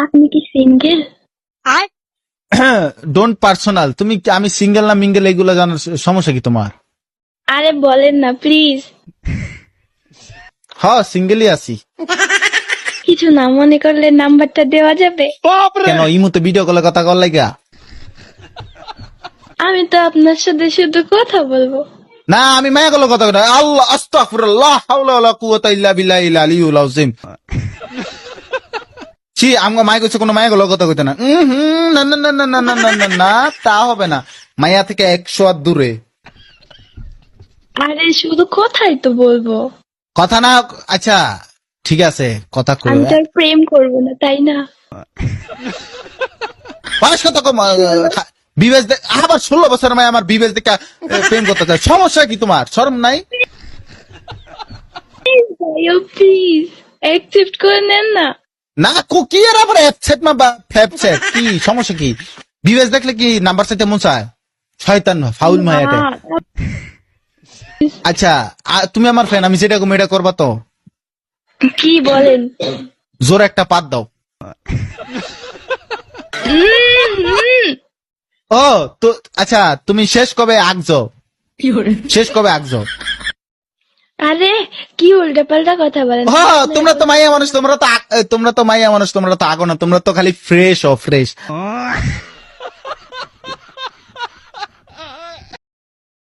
আপনি কি single? Don't personal. তুমি আমি সিঙ্গেল না মিঙ্গেল এগুলো জানার সমস্যা কি তোমার? আরে বলেন না প্লিজ। হ্যাঁ সিঙ্গেলই আছি। কিছু না মনে করলে নাম্বারটা দেওয়া যাবে? কেন ইমুতে ভিডিও কলে কথা কর লাগা? আমি তো আপনার সাথে শুধু কথা বলবো। না আমি মায়া কলে কথা কই। আল্লাহ আস্তাগফিরুল্লাহ হাওলা ওয়ালা কুওয়াতা ইল্লা বিল্লাহিল আলিয়্যুল আযীম। ছি আমগো মায়া কইছে কোনো মায়া কলে কথা কইতে না। না না না না না না না না না তা হবে না। মায়া থেকে 100 হাত দূরে। আরে শুধু কথাই তো বলবো। কথা না আচ্ছা ঠিক আছে কথা কই। আমি তো আর প্রেম করবো না, তাই না? বয়স কত কম বিবেচ আবার 16 বছর মায় আমার বিবেচ দেখে প্রেম করতে চায়। সমস্যা কি তোমার? শরম নাই? প্লিজ ভাইও প্লিজ অ্যাকসেপ্ট করে নেন না। না কি এর আবার অ্যাপসেট না বা ফ্যাপসেট কি সমস্যা কি? বিবেচ দেখলে কি নাম্বার চাইতে মন চায়? শয়তান ফাউল মায় এটা। না, আচ্ছা তুমি আমার ফ্রেন্ড, আমি যেটা কম এটা করবা তো? কি বলেন? জোর একটা পাত দাও। ও তো আচ্ছা তুমি শেষ কবে আগছো? শেষ কবে আগছো? আরে কি উল্টা পাল্টা কথা বলেন? হ্যাঁ তোমরা তো মাইয়া মানুষ, তোমরা তো মাইয়া মানুষ, তোমরা তো আগো না, তোমরা তো খালি ফ্রেশ ও ফ্রেশ।